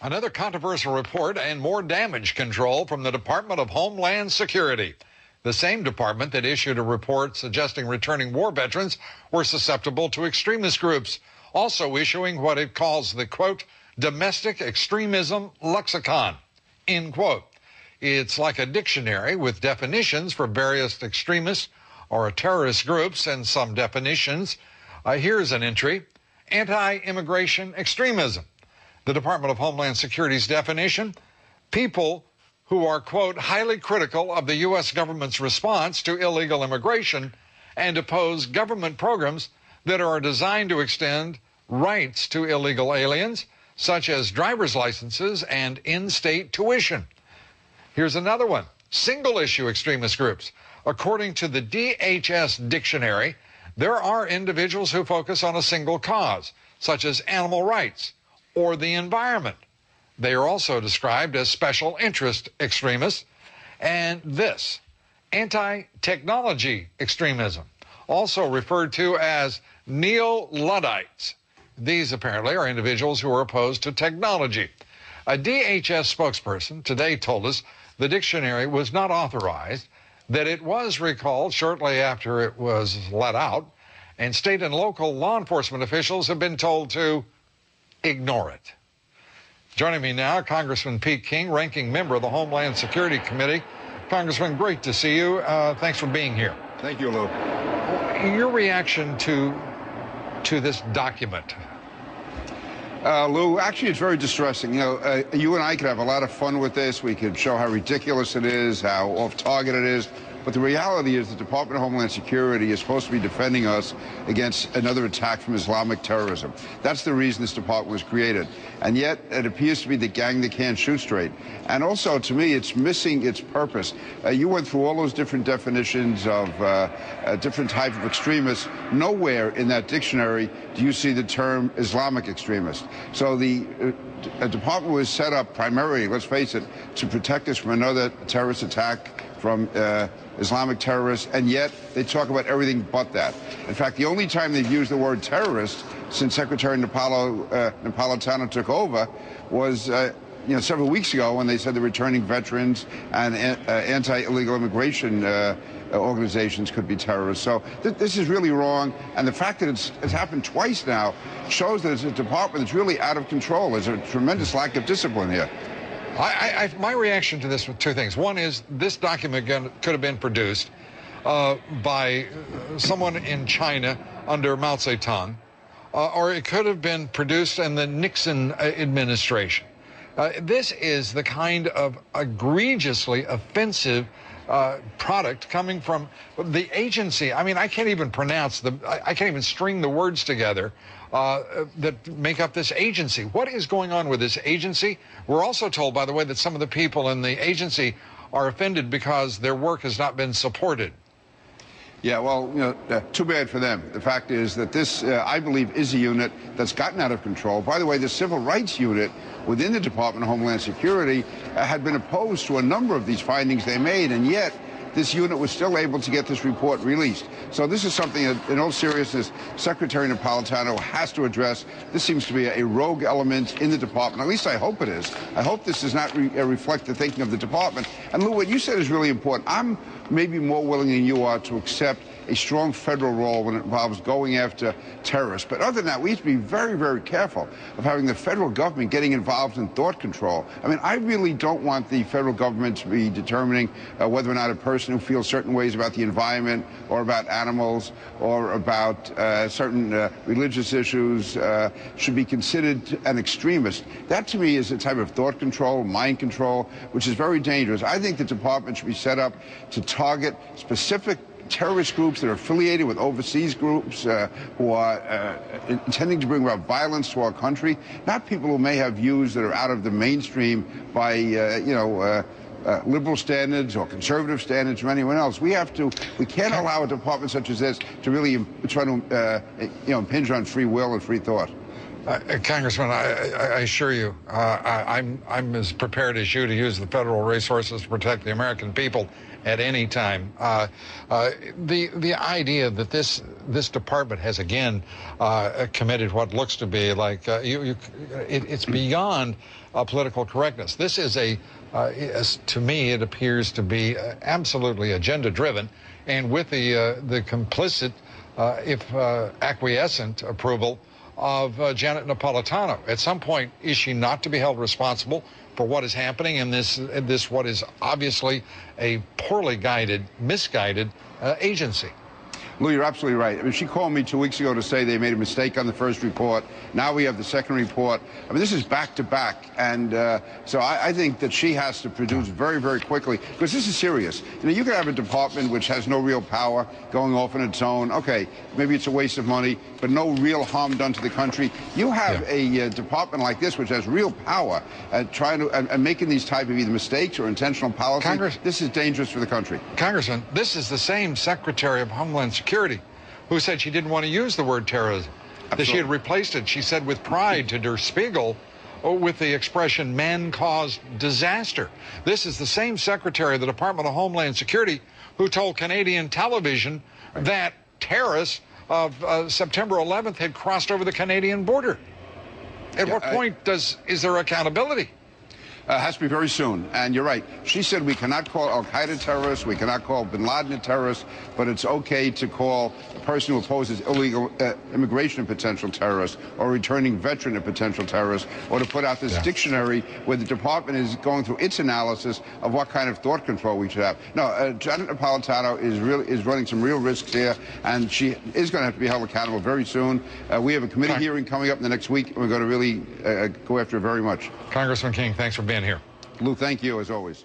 Another controversial report and more damage control from the Department of Homeland Security. The same department that issued a report suggesting returning war veterans were susceptible to extremist groups, also issuing what it calls the, quote, Domestic Extremism Lexicon, end quote. It's like a dictionary with definitions for various extremist or terrorist groups and some definitions. Here's an entry: anti-immigration extremism. The Department of Homeland Security's definition: people who are, quote, highly critical of the U.S. government's response to illegal immigration and oppose government programs that are designed to extend rights to illegal aliens, such as driver's licenses and in-state tuition. Here's another one: single-issue extremist groups. According to the DHS dictionary, there are individuals who focus on a single cause, such as animal rights or the environment. They are also described as special interest extremists. And this, anti-technology extremism, also referred to as neo-Luddites. These apparently are individuals who are opposed to technology. A DHS spokesperson today told us the dictionary was not authorized, that it was recalled shortly after it was let out, and state and local law enforcement officials have been told to ignore it. Joining me now, Congressman Pete King, ranking member of the Homeland Security Committee. Congressman, great to see you. Thanks for being here. Thank you, Lou. Your reaction to this document? Lou, actually, it's very distressing. You know, you and I could have a lot of fun with this. We could show how ridiculous it is, how off-target it is. But the reality is the Department of Homeland Security is supposed to be defending us against another attack from Islamic terrorism. That's the reason this department was created. And yet it appears to be the gang that can't shoot straight. And also, to me, it's missing its purpose. You went through all those different definitions of different type of extremists. Nowhere in that dictionary do you see the term Islamic extremist. So the department was set up primarily, let's face it, to protect us from another terrorist attack from Islamic terrorists, and yet they talk about everything but that. In fact, the only time they've used the word terrorist since Secretary Napolitano took over was several weeks ago when they said the returning veterans and anti-illegal immigration organizations could be terrorists. So this is really wrong, and the fact that it's happened twice now shows that it's a department that's really out of control. There's a tremendous lack of discipline here. My reaction to this with two things. One is this document could have been produced by someone in China under Mao Zedong, or it could have been produced in the Nixon administration. This is the kind of egregiously offensive product coming from the agency. I mean, I can't even pronounce I can't even string the words together that make up this agency. What is going on with this agency? We're also told, by the way, that some of the people in the agency are offended because their work has not been supported. Yeah, well, too bad for them. The fact is that this, I believe, is a unit that's gotten out of control. By the way, the Civil Rights Unit within the Department of Homeland Security had been opposed to a number of these findings they made, and yet this unit was still able to get this report released. So this is something that, in all seriousness, Secretary Napolitano has to address. This seems to be a rogue element in the department. At least I hope it is. I hope this does not reflect the thinking of the department. And Lou, what you said is really important. I'm maybe more willing than you are to accept a strong federal role when it involves going after terrorists. But other than that, we have to be very, very careful of having the federal government getting involved in thought control. I mean, I really don't want the federal government to be determining whether or not a person who feels certain ways about the environment or about animals or about certain religious issues should be considered an extremist. That, to me, is a type of thought control, mind control, which is very dangerous. I think the department should be set up to target specific terrorist groups that are affiliated with overseas groups who are intending to bring about violence to our country, not people who may have views that are out of the mainstream by, liberal standards or conservative standards from anyone else. We can't allow a department such as this to really try to, impinge on free will and free thought. Congressman, I assure you, I'm as prepared as you to use the federal resources to protect the American people at any time. The idea that this department has again committed what looks to be like it's beyond political correctness. This is to me, it appears to be absolutely agenda-driven, and with the complicit, if acquiescent, approval of Janet Napolitano. At some point, is she not to be held responsible for what is happening in this what is obviously a poorly guided, misguided agency? Lou, you're absolutely right. I mean, she called me 2 weeks ago to say they made a mistake on the first report. Now we have the second report. I mean, this is back to back. And so I think that she has to produce very, very quickly, because this is serious. You know, you can have a department which has no real power going off on its own. Okay, maybe it's a waste of money, but no real harm done to the country. You have a department like this, which has real power, trying to and making these type of either mistakes or intentional policy. This is dangerous for the country. Congressman, this is the same Secretary of Homeland Security who said she didn't want to use the word terrorism, that she had replaced it, she said, with pride to Der Spiegel with the expression man-caused disaster. This is the same Secretary of the Department of Homeland Security who told Canadian television that terrorists of September 11th had crossed over the Canadian border. At what point is there accountability? Has to be very soon. And you're right. She said we cannot call al-Qaeda terrorists, we cannot call bin Laden a terrorist, but it's okay to call a person who opposes illegal immigration a potential terrorist, or returning veteran a potential terrorist, or to put out this dictionary where the department is going through its analysis of what kind of thought control we should have. No, Janet Napolitano is running some real risks here, and she is going to have to be held accountable very soon. We have a committee hearing coming up in the next week, and we're going to really go after her very much. Congressman King, thanks for being here. Lou, thank you, as always.